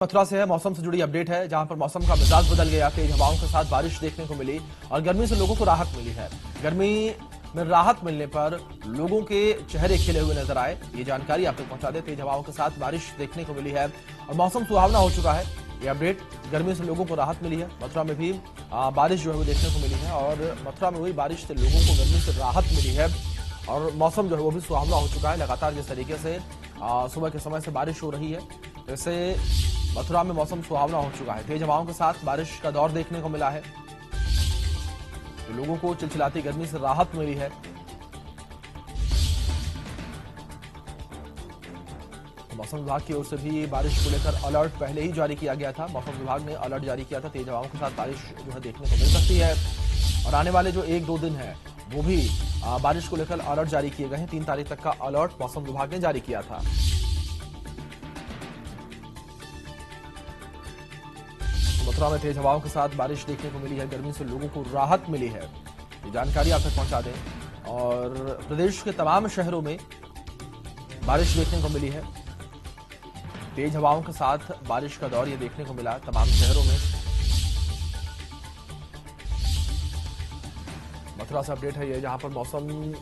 मथुरा से है, मौसम से जुड़ी अपडेट है जहां पर मौसम का मिजाज बदल गया, तेज हवाओं के साथ बारिश देखने को मिली और गर्मी से लोगों को राहत मिली है। गर्मी में राहत मिलने पर लोगों के चेहरे खिले हुए नजर आए। ये जानकारी आप तक पहुंचा दें। तेज हवाओं के साथ बारिश देखने को मिली है और मौसम सुहावना हो चुका है। ये अपडेट, गर्मी से लोगों को राहत मिली है। मथुरा में भी बारिश जो है वो देखने को मिली है और मथुरा में हुई बारिश से लोगों को गर्मी से राहत मिली है और मौसम जो है वो भी सुहावना हो चुका है। लगातार जिस तरीके से सुबह के समय से बारिश हो रही है, इससे मथुरा में मौसम सुहावना हो चुका है। तेज हवाओं के साथ बारिश का दौर देखने को मिला है, तो लोगों को चिलचिलाती गर्मी से राहत मिली है। मौसम विभाग की ओर से भी बारिश को लेकर अलर्ट पहले ही जारी किया गया था। मौसम विभाग ने अलर्ट जारी किया था, तेज हवाओं के साथ बारिश जो है देखने को मिल सकती है और आने वाले जो 1-2 दिन है वो भी बारिश को लेकर अलर्ट जारी किए गए हैं। 3 तारीख तक का अलर्ट मौसम विभाग ने जारी किया था। मथुरा में तेज हवाओं के साथ बारिश देखने को मिली है, गर्मी से लोगों को राहत मिली है। ये जानकारी आप तक पहुंचा दें। और प्रदेश के तमाम शहरों में बारिश देखने को मिली है। तेज हवाओं के साथ बारिश का दौर ये देखने को मिला तमाम शहरों में। मथुरा से अपडेट है ये, जहां पर मौसम ने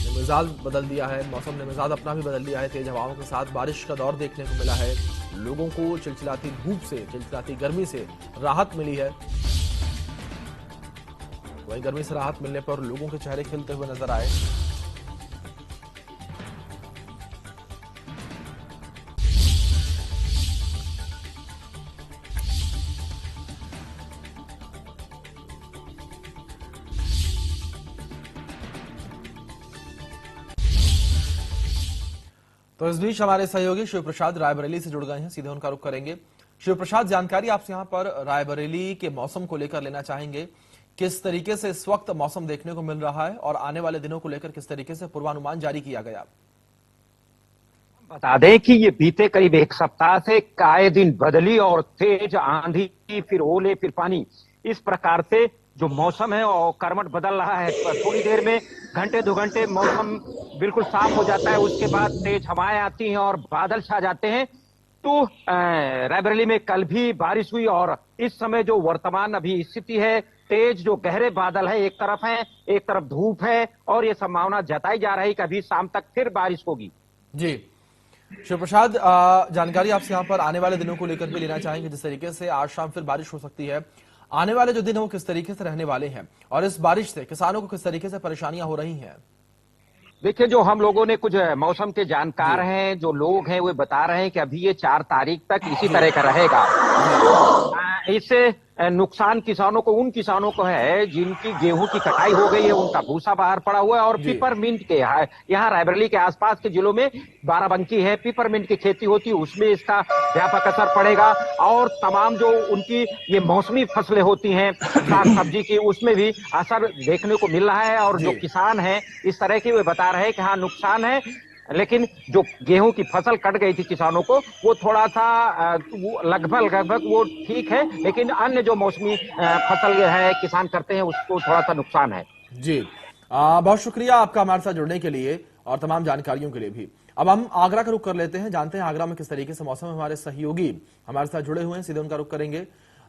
मिजाज बदल दिया है। मौसम ने मिजाज अपना भी बदल दिया है। तेज हवाओं के साथ बारिश का दौर देखने को मिला है। लोगों को चिलचिलाती धूप से, चिलचिलाती गर्मी से राहत मिली है। वहीं गर्मी से राहत मिलने पर लोगों के चेहरे खिलते हुए नजर आए। तो इस बीच हमारे सहयोगी शिव प्रसाद रायबरेली से जुड़ गए हैं, सीधे उनका रुख करेंगे। शिव प्रसाद, जानकारी आपसे यहां पर रायबरेली के मौसम को लेकर लेना चाहेंगे। किस तरीके से इस वक्त मौसम देखने को मिल रहा है और आने वाले दिनों को लेकर किस तरीके से पूर्वानुमान जारी किया गया? बता दें कि ये बीते करीब 1 सप्ताह से आए दिन बदली और तेज आंधी, फिर ओले, फिर पानी, इस प्रकार से जो मौसम है और करवट बदल रहा है। थोड़ी देर में घंटे 2 घंटे मौसम बिल्कुल साफ हो जाता है, उसके बाद तेज हवाएं आती हैं और बादल छा जाते हैं। तो रायबरेली में कल भी बारिश हुई और इस समय जो वर्तमान अभी स्थिति है, तेज जो गहरे बादल है एक तरफ है, एक तरफ धूप है और ये संभावना जताई जा रही कि अभी शाम तक फिर बारिश होगी। जी शिव प्रसाद, जानकारी आपसे यहाँ पर आने वाले दिनों को लेकर भी लेना चाहेंगे। जिस तरीके से आज शाम फिर बारिश हो सकती है, आने वाले जो दिन है वो किस तरीके से रहने वाले हैं और इस बारिश से किसानों को किस तरीके से परेशानियां हो रही हैं? देखिए, जो हम लोगों ने कुछ मौसम के जानकार हैं, जो लोग हैं, वे बता रहे हैं कि अभी ये 4 तारीख तक इसी तरह का रहेगा। इससे नुकसान किसानों को, उन किसानों को है जिनकी गेहूं की कटाई हो गई है, उनका भूसा बाहर पड़ा हुआ है। और पिपरमिंट के यहाँ रायबरेली के आसपास के जिलों में बाराबंकी है, पिपरमिंट की खेती होती है, उसमें इसका व्यापक असर पड़ेगा। और तमाम जो उनकी ये मौसमी फसलें होती हैं साग सब्जी की, उसमें भी असर देखने को मिल रहा है। और जो किसान है इस तरह की, वे बता रहे हैं कि हाँ नुकसान है, लेकिन जो गेहूं की फसल कट गई थी किसानों को, वो थोड़ा सा लगभग वो ठीक है, लेकिन अन्य जो मौसमी फसल है किसान करते हैं उसको थोड़ा सा नुकसान है। जी बहुत शुक्रिया आपका हमारे साथ जुड़ने के लिए और तमाम जानकारियों के लिए भी। अब हम आगरा का रुख कर लेते हैं, जानते हैं आगरा में किस तरीके से मौसम। हमारे सहयोगी हमारे साथ जुड़े हुए हैं, सीधे उनका रुख करेंगे।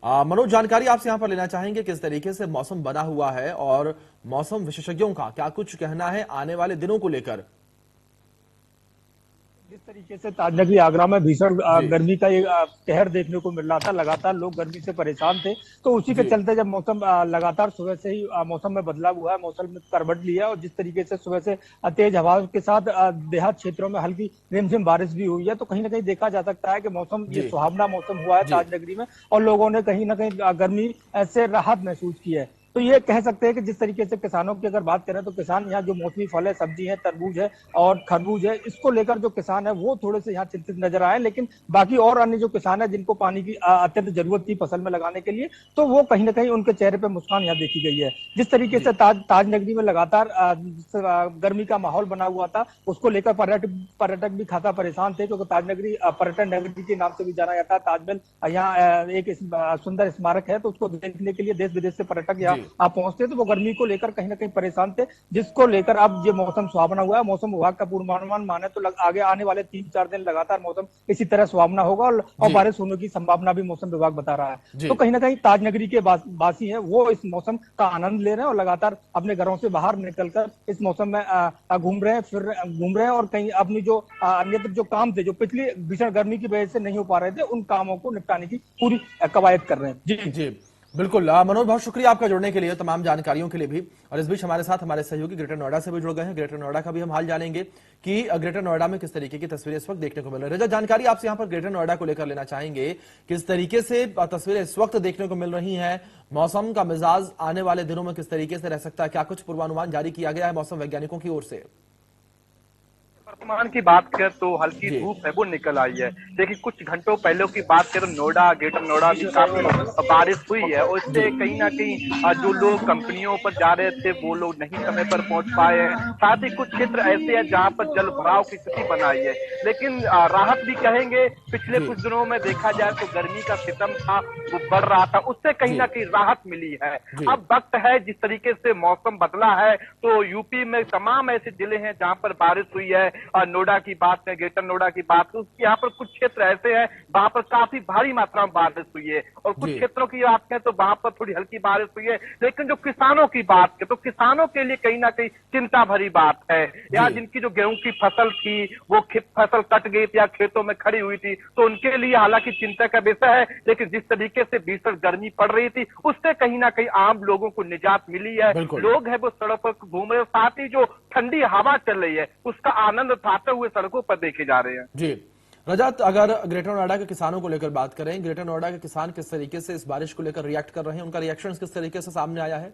मनोज, जानकारी आपसे यहाँ पर लेना चाहेंगे किस तरीके से मौसम बना हुआ है और मौसम विशेषज्ञों का क्या कुछ कहना है आने वाले दिनों को लेकर? जिस तरीके से ताजनगरी आगरा में भीषण गर्मी का एक कहर देखने को मिल रहा था, लगातार लोग गर्मी से परेशान थे, तो उसी के चलते जब मौसम लगातार सुबह से ही मौसम में बदलाव हुआ है, मौसम में करवट लिया और जिस तरीके से सुबह से तेज हवाओं के साथ देहात क्षेत्रों में हल्की रिमझिम बारिश भी हुई है, तो कहीं ना कहीं देखा जा सकता है कि मौसम ये सुहावना मौसम हुआ है ताजनगरी में और लोगों ने कहीं ना कहीं गर्मी से राहत महसूस की है। तो ये कह सकते हैं कि जिस तरीके से किसानों की अगर बात करें तो किसान यहाँ जो मौसमी फल है, सब्जी है, तरबूज है और खरबूज है, इसको लेकर जो किसान है वो थोड़े से यहाँ चिंतित नजर आए। लेकिन बाकी और अन्य जो किसान है जिनको पानी की अत्यंत जरूरत थी फसल में लगाने के लिए, तो वो कहीं ना कहीं उनके चेहरे पर मुस्कान यहाँ देखी गई है। जिस तरीके से ताजनगरी में लगातार गर्मी का माहौल बना हुआ था, उसको लेकर पर्यटक भी खासा परेशान थे, क्योंकि ताजनगरी पर्यटन नगरी के नाम से भी जाना जाता है। ताजमहल यहाँ एक सुंदर स्मारक है, तो उसको देखने के लिए देश विदेश से पर्यटक यहाँ आप पहुंचते तो वो गर्मी को लेकर कहीं ना कहीं परेशान थे, जिसको लेकर अब ये मौसम सुहावना हुआ है। मौसम विभाग का पूर्वानुमान माने तो आगे आने वाले 3-4 दिन लगातार मौसम इसी तरह सुहावना होगा और जी बारिश होने की संभावना भी मौसम विभाग बता रहा है। जी तो कहीं ना कहीं ताजनगरी के वासी हैं वो इस मौसम का आनंद ले रहे हैं और लगातार अपने घरों से बाहर निकलकर इस मौसम में घूम रहे हैं, फिर घूम रहे हैं और कहीं अपनी जो अन्यत्र जो काम थे, जो पिछली भीषण गर्मी की वजह से नहीं हो पा रहे थे, उन कामों को निपटाने की पूरी कवायद कर रहे हैं। जी जी बिल्कुल। मनोज, बहुत शुक्रिया आपका जुड़ने के लिए, तमाम जानकारियों के लिए भी। और इस बीच हमारे साथ हमारे सहयोगी ग्रेटर नोएडा से भी जुड़ गए हैं। ग्रेटर नोएडा का भी हम हाल जानेंगे कि ग्रेटर नोएडा में किस तरीके की तस्वीरें इस वक्त देखने को मिल रही है। रजत, जानकारी आपसे यहाँ पर ग्रेटर नोएडा को लेकर लेना चाहेंगे, किस तरीके से तस्वीरें इस वक्त देखने को मिल रही हैं, मौसम का मिजाज आने वाले दिनों में किस तरीके से रह सकता है, क्या कुछ पूर्वानुमान जारी किया गया है मौसम वैज्ञानिकों की ओर से? वर्तमान की बात करें तो हल्की जी धूप है वो निकल आई है। देखिए कुछ घंटों पहले की बात करें नोएडा, ग्रेटर नोएडा में काफी बारिश हुई है और इससे कहीं ना कहीं जो लोग कंपनियों पर जा रहे थे वो लोग नहीं समय पर पहुंच पाए हैं। साथ ही कुछ क्षेत्र ऐसे हैं जहां पर जल भराव की स्थिति बनाई है, लेकिन राहत भी कहेंगे। पिछले कुछ दिनों में देखा जाए तो गर्मी का सितम था वो बढ़ रहा था, उससे कहीं ना कहीं राहत मिली है। अब वक्त है, जिस तरीके से मौसम बदला है तो यूपी में तमाम ऐसे जिले हैं जहां पर बारिश हुई है। नोएडा की बात करें, ग्रेटर नोएडा की बात करें, यहाँ पर कुछ क्षेत्र ऐसे हैं वहां पर काफी भारी मात्रा में बारिश हुई है और कुछ क्षेत्रों की बात करें तो वहां पर थोड़ी हल्की बारिश हुई है। लेकिन जो किसानों की बात करें तो किसानों के लिए कहीं ना कहीं चिंता भरी बात है। यहाँ जिनकी जो गेहूं की फसल थी वो फसल कट गई थी या खेतों में खड़ी हुई थी, तो उनके लिए हालांकि चिंता का विषय है। लेकिन जिस तरीके से भीषण गर्मी पड़ रही थी उससे कहीं ना कहीं आम लोगों को निजात मिली है। लोग है वो सड़क पर घूम रहे हैं, साथ ही जो ठंडी हवा चल रही है उसका आनंद उठाते हुए सड़कों पर देखे जा रहे हैं। जी रजत, अगर ग्रेटर नोएडा के किसानों को लेकर बात करें, ग्रेटर नोएडा के किसान किस तरीके से इस बारिश को लेकर रिएक्ट कर रहे हैं, उनका रिएक्शन किस तरीके से सामने आया है?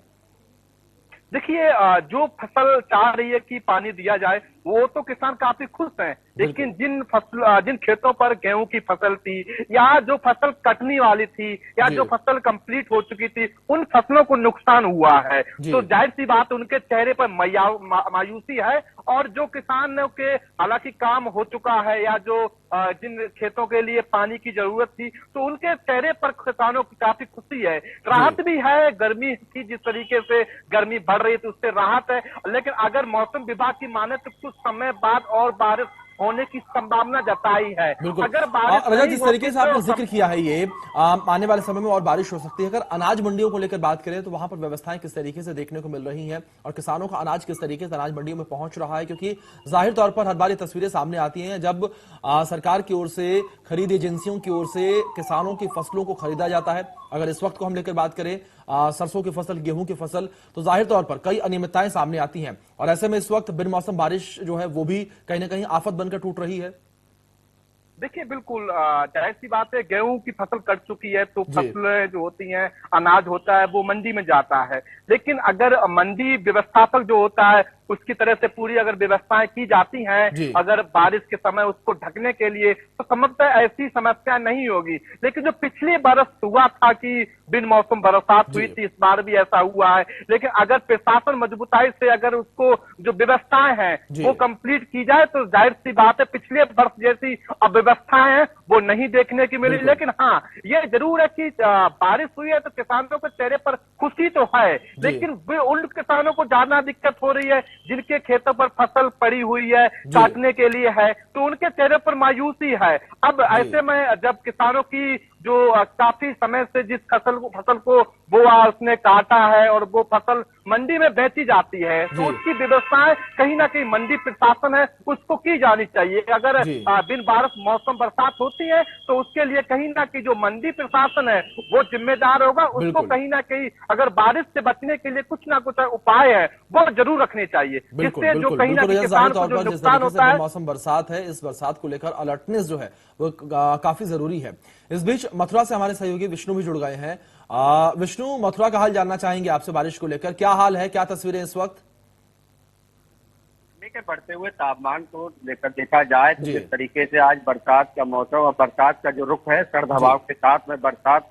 देखिए जो फसल चाह रही है कि पानी दिया जाए वो तो किसान काफी खुश हैं, लेकिन जिन खेतों पर गेहूं की फसल थी या जो फसल कटने वाली थी या जो फसल कंप्लीट हो चुकी थी उन फसलों को नुकसान हुआ है। तो जाहिर सी बात उनके चेहरे पर मायूसी है। और जो किसानों के हालांकि काम हो चुका है या जो जिन खेतों के लिए पानी की जरूरत थी तो उनके चेहरे पर किसानों की काफी खुशी है। राहत भी है, गर्मी की जिस तरीके से गर्मी बढ़ रही थी उससे राहत है। लेकिन अगर मौसम विभाग की माने तो कुछ समय बाद और बारिश होने की संभावना जताई है। अगर रजत, जिस तरीके से आपने जिक्र किया है ये आने वाले समय में और बारिश हो सकती है, अगर अनाज मंडियों को लेकर बात करें तो वहां पर व्यवस्थाएं किस तरीके से देखने को मिल रही हैं और किसानों का अनाज किस तरीके से अनाज मंडियों में पहुंच रहा है? क्योंकि जाहिर तौर पर हर बार ये तस्वीरें सामने आती हैं जब सरकार की ओर से, खरीद एजेंसियों की ओर से किसानों की फसलों को खरीदा जाता है। अगर इस वक्त को हम लेकर बात करें सरसों की फसल, गेहूं की फसल, तो जाहिर तौर पर कई अनियमितताएं सामने आती हैं और ऐसे में इस वक्त बिन मौसम बारिश जो है वो भी कहीं ना कहीं आफत बनकर टूट रही है। देखिए बिल्कुल जाहिर सी बात है, गेहूं की फसल कट चुकी है तो फसलें जो होती हैं, अनाज होता है वो मंडी में जाता है। लेकिन अगर मंडी व्यवस्थापक जो होता है उसकी तरह से पूरी अगर व्यवस्थाएं की जाती हैं, अगर बारिश के समय उसको ढकने के लिए, तो संभवतः ऐसी समस्या नहीं होगी। लेकिन जो पिछले बरस हुआ था कि बिन मौसम बरसात हुई थी, इस बार भी ऐसा हुआ है। लेकिन अगर प्रशासन मजबूताई से अगर उसको जो व्यवस्थाएं हैं वो कंप्लीट की जाए तो जाहिर सी बात है पिछले वर्ष जैसी अव्यवस्थाएं हैं वो नहीं देखने की मिली। लेकिन हाँ, ये जरूर है कि बारिश हुई है तो किसानों के चेहरे पर खुशी तो है, लेकिन उन किसानों को ज्यादा दिक्कत हो रही है जिनके खेतों पर फसल पड़ी हुई है, काटने के लिए है, तो उनके चेहरे पर मायूसी है। अब ऐसे में जब किसानों की जो काफी समय से जिस फसल को बोआ उसने काटा है और वो फसल मंडी में बेची जाती है तो उसकी व्यवस्थाएं कहीं ना कहीं मंडी प्रशासन है उसको की जानी चाहिए। अगर बिन बारिश मौसम बरसात होती है तो उसके लिए कहीं ना कहीं जो मंडी प्रशासन है वो जिम्मेदार होगा। उसको कहीं ना कहीं अगर बारिश से बचने के लिए कुछ ना कुछ उपाय है वो जरूर रखने चाहिए, जिससे जो कहीं ना कहीं किसान को जो नुकसान होता है। मौसम बरसात है, इस बरसात को लेकर अलर्टनेस जो है वो काफी जरूरी है। इस बीच मथुरा से हमारे सहयोगी विष्णु भी जुड़ गए हैं। विष्णु, मथुरा का हाल जानना चाहेंगे आपसे, बारिश को लेकर क्या हाल है, क्या तस्वीरें इस वक्त? के बढ़ते हुए तापमान को लेकर देखा जाए तो जिस तरीके से आज बरसात का मौसम और बरसात का जो रुख है, सर्द हवाओं के साथ में बरसात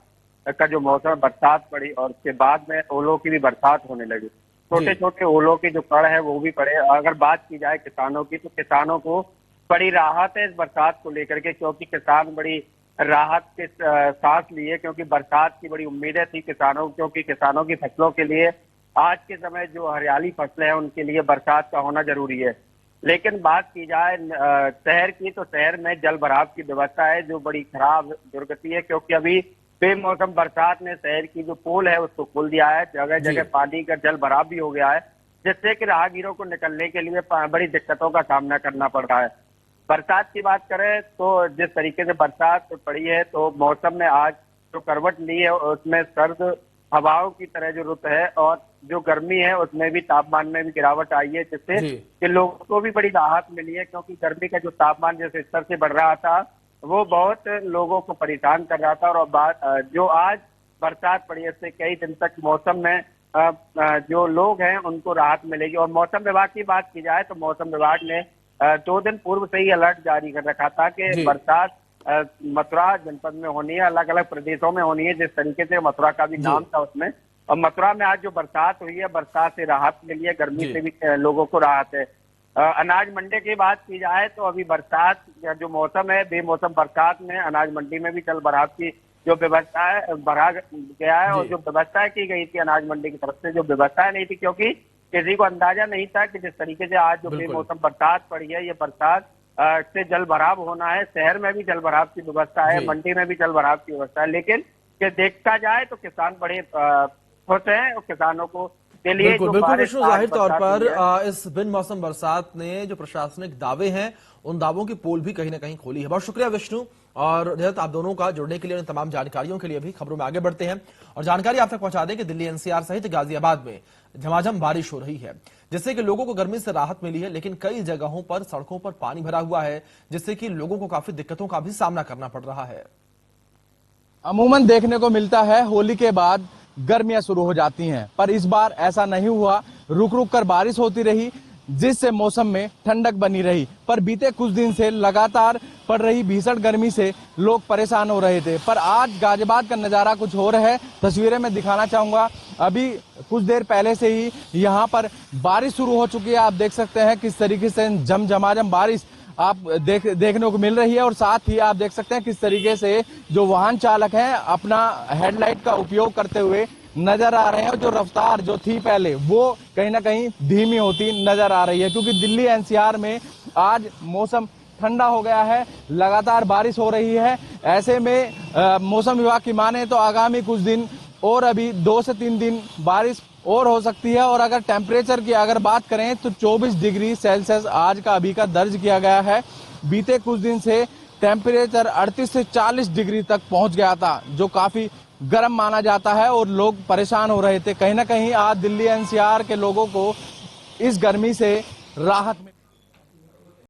का जो मौसम, बरसात पड़ी और उसके बाद में ओलों की भी बरसात होने लगी। छोटे छोटे ओलों के जो कण है वो भी पड़े। अगर बात की जाए किसानों की तो किसानों को बड़ी राहत है इस बरसात को लेकर के, क्योंकि किसान बड़ी राहत के सांस लिए, क्योंकि बरसात की बड़ी उम्मीदें थी किसानों, क्योंकि किसानों की फसलों के लिए आज के समय जो हरियाली फसलें हैं उनके लिए बरसात का होना जरूरी है। लेकिन बात की जाए शहर की, तो शहर में जल भराव की व्यवस्था है जो बड़ी खराब दुर्गति है, क्योंकि अभी बेमौसम बरसात ने शहर की जो पोल है उसको खोल दिया है। जगह जगह पानी का जल भराव भी हो गया है, जिससे कि राहगीरों को निकलने के लिए बड़ी दिक्कतों का सामना करना पड़ रहा है। बरसात की बात करें तो जिस तरीके से बरसात पड़ी है तो मौसम ने आज जो करवट ली है उसमें सर्द हवाओं की तरह जो रुत है, और जो गर्मी है उसमें भी तापमान में भी गिरावट आई है, जिससे कि लोगों को भी बड़ी राहत मिली है। क्योंकि गर्मी का जो तापमान जिस स्तर से बढ़ रहा था वो बहुत लोगों को परेशान कर रहा था, और जो आज बरसात पड़ी है इससे कई दिन तक मौसम में जो लोग हैं उनको राहत मिलेगी। और मौसम विभाग की बात की जाए तो मौसम विभाग ने 2 दिन पूर्व से ही अलर्ट जारी कर रखा था कि बरसात मथुरा जनपद में होनी है, अलग अलग प्रदेशों में होनी है, जिस तरीके से मथुरा का भी नाम था उसमें। और मथुरा में आज जो बरसात हुई है, बरसात से राहत मिली है, गर्मी से भी लोगों को राहत है। अनाज मंडी की बात की जाए तो अभी बरसात जो मौसम है, बेमौसम बरसात में अनाज मंडी में भी जल भराव की जो व्यवस्था है बढ़ा गया है, और जो व्यवस्था की गई थी अनाज मंडी की तरफ से जो व्यवस्था नहीं थी, क्योंकि किसी को अंदाजा नहीं था कि जिस तरीके से आज जो बेमौसम बरसात पड़ी है, ये बरसात से जल भराव होना है। शहर में भी जल भराव की व्यवस्था है, मंडी में भी जल भराव की व्यवस्था है, लेकिन देखा जाए तो किसान बड़े खुश हैं, और किसानों को के लिए बिल्कुल विष्णु, जाहिर तौर पर इस बिन मौसम बरसात ने जो प्रशासनिक दावे हैं उन दावों की पोल भी कहीं ना कहीं खोली है। बहुत शुक्रिया विष्णु और निरत, आप दोनों का जुड़ने के लिए, उन तमाम जानकारियों के लिए भी। खबरों में आगे बढ़ते हैं और जानकारी आप तक पहुंचा दें कि दिल्ली एनसीआर सहित गाजियाबाद में झमाझम बारिश हो रही है, जिससे कि लोगों को गर्मी से राहत मिली है, लेकिन कई जगहों पर सड़कों पर पानी भरा हुआ है, जिससे कि लोगों को काफी दिक्कतों का भी सामना करना पड़ रहा है। अमूमन देखने को मिलता है होली के बाद गर्मियां शुरू हो जाती हैं, पर इस बार ऐसा नहीं हुआ। रुक रुक कर बारिश होती रही, जिससे मौसम में ठंडक बनी रही। पर बीते कुछ दिन से लगातार पड़ रही भीषण गर्मी से लोग परेशान हो रहे थे, पर आज गाजियाबाद का नजारा कुछ और है। तस्वीरें मैं दिखाना चाहूंगा। अभी कुछ देर पहले से ही यहाँ पर बारिश शुरू हो चुकी है। आप देख सकते हैं किस तरीके से झमाझम बारिश आप देखने को मिल रही है, और साथ ही आप देख सकते हैं किस तरीके से जो वाहन चालक हैं अपना हेडलाइट का उपयोग करते हुए नजर आ रहे हैं। जो रफ्तार जो थी पहले वो कहीं ना कहीं धीमी होती नजर आ रही है, क्योंकि दिल्ली एनसीआर में आज मौसम ठंडा हो गया है, लगातार बारिश हो रही है। ऐसे में मौसम विभाग की माने तो आगामी कुछ दिन और अभी 2 से 3 दिन बारिश और हो सकती है। और अगर टेम्परेचर की अगर बात करें तो 24 डिग्री सेल्सियस आज का अभी का दर्ज किया गया है। बीते कुछ दिन से टेम्परेचर 38 से 40 डिग्री तक पहुंच गया था, जो काफी गर्म माना जाता है, और लोग परेशान हो रहे थे। कहीं ना कहीं आज दिल्ली एनसीआर के लोगों को इस गर्मी से राहत मिली।